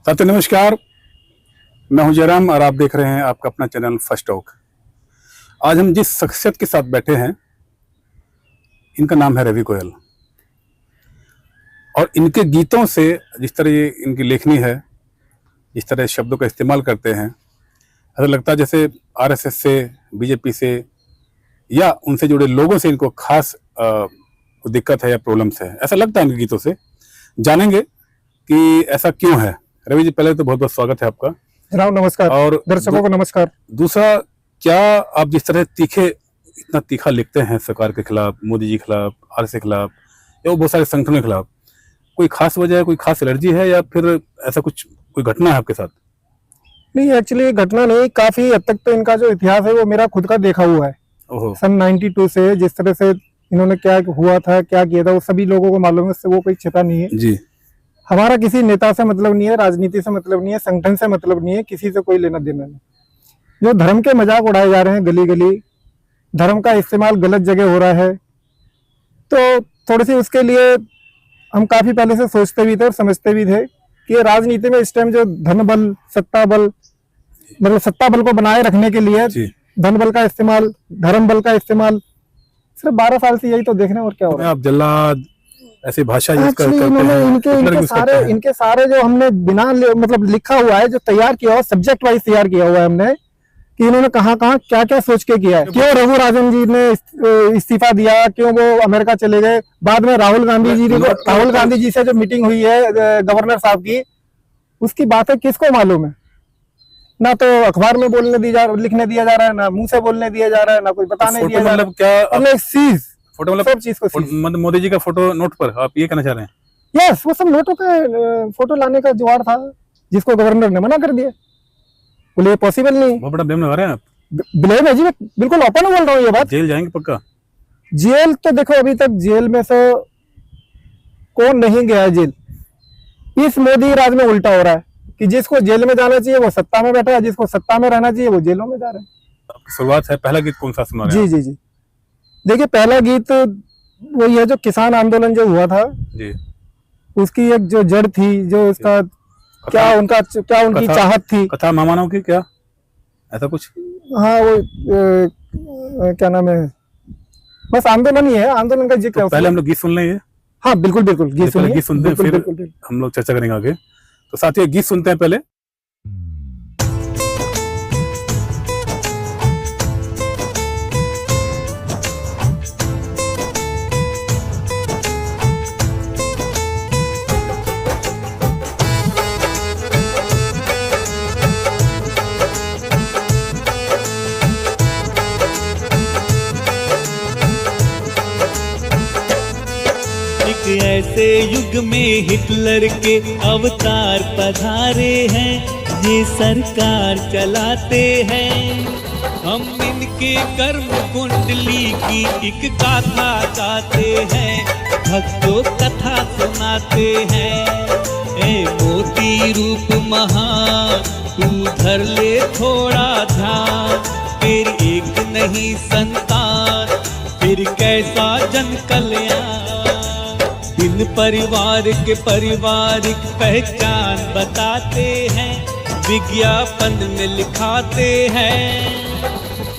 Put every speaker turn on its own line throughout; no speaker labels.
साथियों नमस्कार, मैं हूं जयराम और आप देख रहे हैं आपका अपना चैनल फर्स्ट टॉक। आज हम जिस शख्सियत के साथ बैठे हैं इनका नाम है रवि गोयल और इनके गीतों से जिस तरह ये इनकी लेखनी है, जिस तरह शब्दों का इस्तेमाल करते हैं, ऐसा लगता है जैसे आरएसएस से, बीजेपी से या उनसे जुड़े लोगों से इनको खास दिक्कत है या प्रॉब्लम्स है, ऐसा लगता है इनके गीतों से। जानेंगे कि ऐसा क्यों है। रवि जी, पहले तो बहुत बहुत स्वागत है आपका।
राम नमस्कार और दर्शकों को नमस्कार।
दूसरा, क्या आप जिस तरह इतना तीखा लिखते हैं सरकार के खिलाफ, मोदी जी के खिलाफ, आरएसएस के खिलाफ या वो बहुत सारे संगठनों के खिलाफ, कोई खास वजह है, कोई खास एलर्जी है या फिर ऐसा कोई घटना है आपके साथ?
नहीं, एक्चुअली घटना नहीं, काफी हद तक तो इनका जो इतिहास है वो मेरा खुद का देखा हुआ है। सन 92 से जिस तरह से इन्होंने क्या हुआ था, क्या किया था, वो सभी लोगों को मालूम है, उससे वो कोई छिपा नहीं है
जी।
हमारा किसी नेता से मतलब नहीं है, राजनीति से मतलब नहीं है, संगठन से मतलब नहीं है, किसी से कोई लेना देना नहीं। जो धर्म के मजाक उड़ाए जा रहे हैं गली गली, धर्म का इस्तेमाल गलत जगह हो रहा है, तो थोड़ी सी उसके लिए हम काफी पहले से सोचते भी थे और समझते भी थे कि राजनीति में इस टाइम जो धन बल, सत्ता बल, मतलब सत्ता बल को बनाए रखने के लिए धन बल का इस्तेमाल, धर्म बल का इस्तेमाल, सिर्फ 12 साल से यही तो देखना और क्या हो रहा है।
आप जल्लाद ऐसी भाषा यूज करते हैं।
इनके सारे जो हमने बिना मतलब लिखा हुआ है, जो तैयार किया हुआ, सब्जेक्ट वाइज तैयार किया हुआ है हमने, कि इन्होंने कहाँ कहाँ क्या क्या सोच के किया है। क्यों रघु राजन जी ने इस्तीफा दिया, क्यों वो अमेरिका चले गए, बाद में राहुल गांधी जी से जो मीटिंग हुई है गवर्नर साहब की, उसकी बातें किसको मालूम है? ना तो अखबार में लिखने दिया जा रहा है, ना मुंह से बोलने दिया जा रहा है, ना कोई बताने दिया जा रहा है। क्या फोटो मतलब सब चीज को
मोदी जी का फोटो नोट पर आप ये कहना चाह रहे हैं?
यस, वो सब नोटों का फोटो लाने का जुगाड़ था, जिसको गवर्नर ने मना कर दिया। बोले ये पॉसिबल नहीं।
बहुत बड़ा ब्लेम लगा रहे हैं आप।
ब्लेम है जी, मैं बिल्कुल ओपन बोल रहा हूँ ये बात।
जेल जाएंगे पक्का?
जेल तो देखो, अभी तक जेल में से कौन नहीं गया जेल। इस मोदी राज में उल्टा हो रहा है कि जिसको जेल में जाना चाहिए वो सत्ता में बैठा है, जिसको सत्ता में रहना चाहिए वो जेलों में जा रहा है।
शुरुआत है, पहला गीत कौन सा सुना रहे हैं?
जी जी जी, देखिए पहला गीत वो ये जो किसान आंदोलन जो हुआ था
जी,
उसकी एक जो जड़ थी, जो उसका क्या उनकी चाहत थी,
कथा मामानों की, क्या ऐसा कुछ?
हाँ, वो क्या नाम है, बस आंदोलन ही है, आंदोलन का जिक्र।
तो पहले हम लोग गीत सुन लेंगे।
हाँ बिल्कुल बिल्कुल, गीत
सुनते हैं, फिर हम लोग चर्चा करेंगे आगे। तो साथियों, गीत सुनते हैं पहले।
ऐसे युग में हिटलर के अवतार पधारे हैं, ये सरकार चलाते हैं। हम इनके कर्म कुंडली की एक गाथा गाते हैं, भक्तों कथा सुनाते हैं। ए मोती रूप महान, तू धर ले थोड़ा ध्यान, तेरी एक नहीं संतान, फिर कैसा जन कल्याण। इन परिवार के पारिवारिक पहचान बताते हैं, विज्ञापन में लिखाते हैं।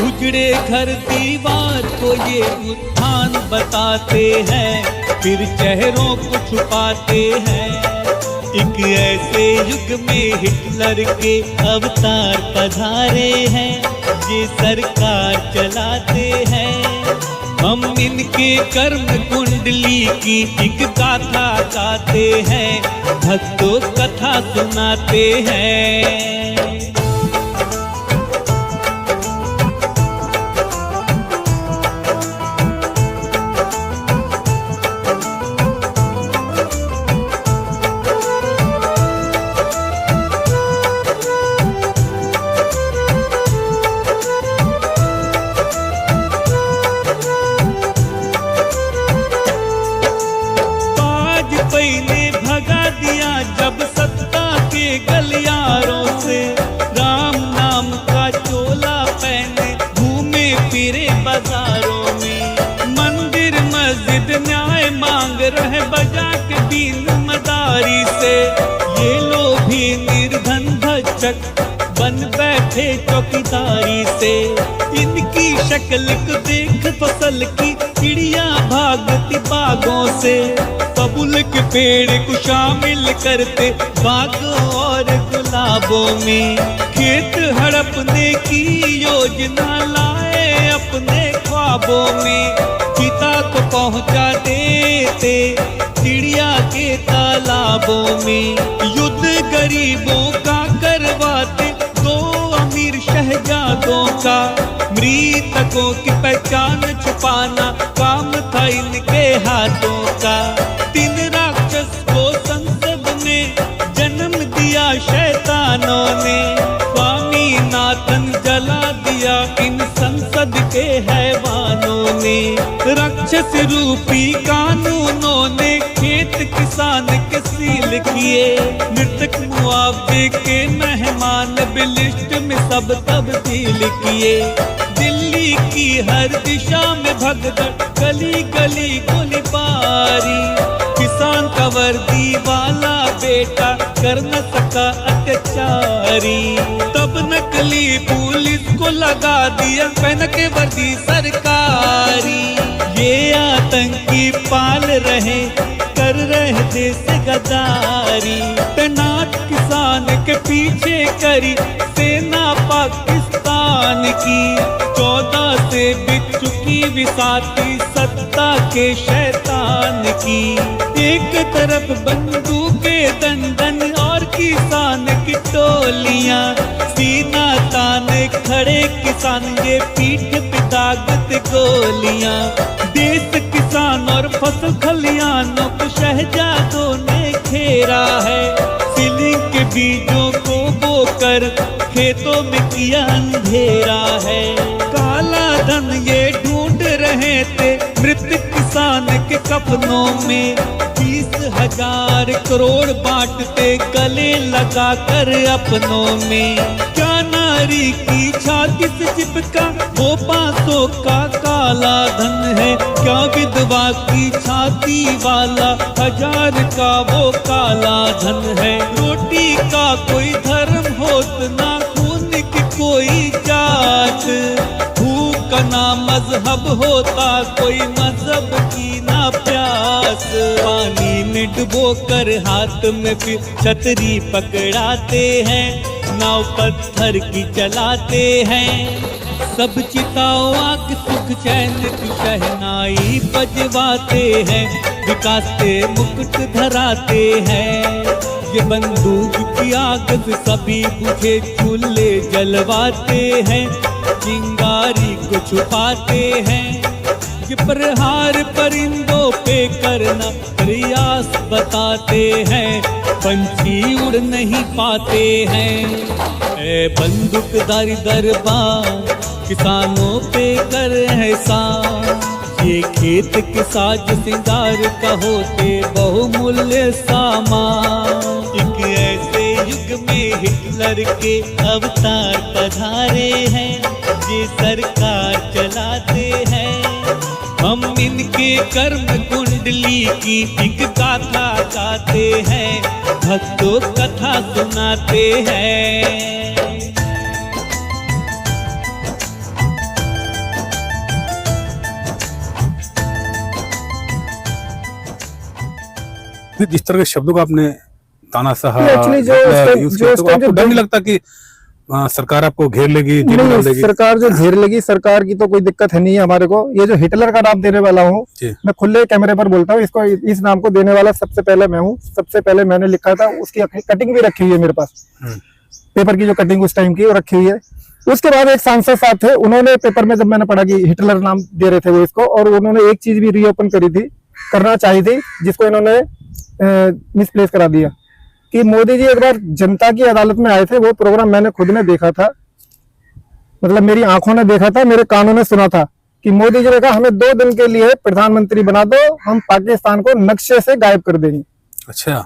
उजड़े घर दीवार को ये उत्थान बताते हैं, फिर चेहरों को छुपाते हैं। एक ऐसे युग में हिटलर के अवतार पधारे हैं, ये सरकार चलाते हैं। हम इनके कर्म कुंडली की एक गाथा गाते हैं, भक्तों कथा सुनाते हैं। गलियारों से राम नाम का चोला पहने घूमे फिरे बाजारों में, मंदिर मस्जिद न्याय मांग रहे बजा के बीन मदारी से। ये लोभी भगत बन बैठे चौकीदारी से। इनकी शक्ल को देख फसल की चिड़िया भागती बागों से। बबुल के पेड़ को शामिल करते बागों और गुलाबों में। खेत हड़पने की योजना लाए अपने ख्वाबों में। चिता को पहुंचा देते चिड़िया के तालाबों में। युद्ध गरीबों का करवाते दो अमीर शहजादों का। मृतकों की पहचान छुपाना काम था इनके हाथों का। 3 राक्षस को संसद में जन्म दिया शैतानों ने। स्वामीनाथन जला दिया इन संसद के हैवानों ने। राक्षस रूपी कानूनों ने खेत किसान के सील किए। मृतक मुआवजे के मेहमान लिस्ट में सब तब्दील किए। दिल्ली की हर दिशा में भगदड़, गली गली गोलीबारी। किसान का वर्दी वाला बेटा कर न सका अत्याचारी। तब नकली पुलिस को लगा दिया पहन के वर्दी सरकारी। ये आतंकी पाल रहे कर रहे देश गद्दारी। तैनात किसान के पीछे करी सेना पाकिस्तान की। 14 से बिक चुकी विसाती सत्ता के शैतान की। एक तरफ बंदूकें दंदन और किसान की टोलियां। सीना ताने खड़े किसान ये पीठ पे दागत गोलियां। देश किसान और फसल खलियानों को शहजादों ने घेरा है। सीलिंग के बीजों को बोकर खेतों में किया अंधेरा है। काला धन ये ढूंढ रहे थे मृत किसान के कफनों में। 20,000 करोड़ बांटते गले लगा कर अपनों में। क्या नारी की छाती से चिपका वो 500 का काला धन है। क्या विधवा की छाती वाला 1000 का वो काला धन है। रोटी का कोई धर्म होत ना खून की कोई जात। भूख का ना मजहब होता कोई मजहब की ना प्यास। पानी में डुबो कर हाथ में फिर छतरी पकड़ाते हैं। नाव पत्थर की चलाते हैं। सब चिताओं आग सुख चैन की शहनाई बजवाते हैं। विकास के मुकुट धराते हैं। ये बंदूक की आग से सभी बुझे चूल्हे जलवाते हैं। चिंगारी को छुपाते हैं। ये प्रहार परिंदों पे करना प्रयास बताते हैं। पंछी उड़ नहीं पाते हैं। ए बंदूकधारी दरबार किसानों पे कर एहसान। ये खेत के साज सिंगार का होते बहुमूल्य सामान। एक ऐसे युग में हिटलर के अवतार पधारे हैं। ये सरकार चलाते हैं। हम इनके कर्म कुंडली की एक गाथा गाते हैं। भक्तों कथा सुनाते हैं।
जिस तरह के शब्दों का आपने ताना सहा,
Actually जो
यूज किया, तो आपको डर नहीं लगता कि सरकार आपको घेर लेगी, जेल में डाल
नहीं,
देगी?
सरकार जो घेर लेगी, सरकार की तो कोई दिक्कत है नहीं है हमारे को। ये जो हिटलर का नाम देने वाला हूँ, मैं खुले कैमरे पर बोलता हूँ, इसको इस नाम को देने वाला सबसे पहले मैं हूँ। सबसे पहले मैंने लिखा था, उसकी कटिंग भी रखी हुई है मेरे पास। पेपर की जो कटिंग उस टाइम की वो रखी हुई है। उसके बाद एक सांसद साहब थे, उन्होंने पेपर में जब मैंने पढ़ा कि हिटलर नाम दे रहे थे वो इसको, और उन्होंने एक चीज भी रीओपन करी थी, करना चाहिए थी, जिसको इन्होंने मिसप्लेस करा दिया कि मोदी जी एक बार जनता की अदालत में आए थे। वो प्रोग्राम मैंने खुद ने देखा था, मतलब मेरी आंखों ने देखा था, मेरे कानों ने सुना था कि मोदी जी ने कहा हमें 2 दिन के लिए प्रधानमंत्री बना दो, हम पाकिस्तान को नक्शे से गायब कर देंगे।
अच्छा,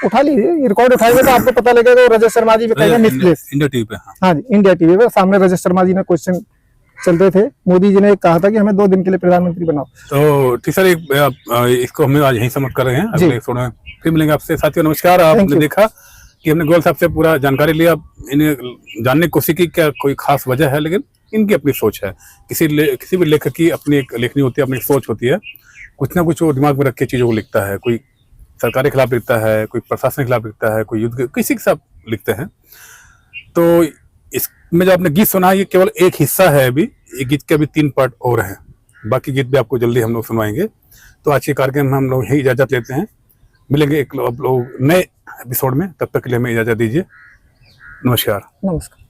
उठा लीजिए, रिकॉर्ड उठाएंगे तो आपको पता लगेगा। रजत शर्मा जी पे कहेंगे मिसप्लेस।
इंडिया टीवी पे,
हाँ जी, इंडिया टीवी पे सामने रजत शर्मा जी ने क्वेश्चन चलते थे। मोदी जी ने कहा था कि हमें 2 दिन के लिए प्रधानमंत्री बनाओ।
तो ठीक सर, इसको हम आज यहीं समाप्त कर रहे हैं। अगले एपिसोड में फिर मिलेंगे आपसे। साथियों नमस्कार। आपने देखा कि हमने गोयल साहब से पूरा जानकारी लिया, इन्हें जानने की कोशिश की क्या कोई खास वजह है, लेकिन इनकी अपनी सोच है। किसी भी लेखक की अपनी एक लेखनी होती है, अपनी सोच होती है, कुछ ना कुछ वो दिमाग में रख के चीज़ों को लिखता है। कोई सरकार के खिलाफ लिखता है, कोई प्रशासन के खिलाफ लिखता है, कोई युद्ध किसी के साथ लिखते हैं। तो इसमें जो आपने गीत सुना है ये केवल एक हिस्सा है। अभी ये गीत के अभी 3 पार्ट और हैं, बाकी गीत भी आपको जल्दी हम लोग सुनवाएंगे। तो आज के कार्यक्रम में हम लोग यही इजाज़त लेते हैं, मिलेंगे एक लोग नए एपिसोड में, तब तक के लिए हमें इजाज़त दीजिए। नमस्कार।
नमस्कार।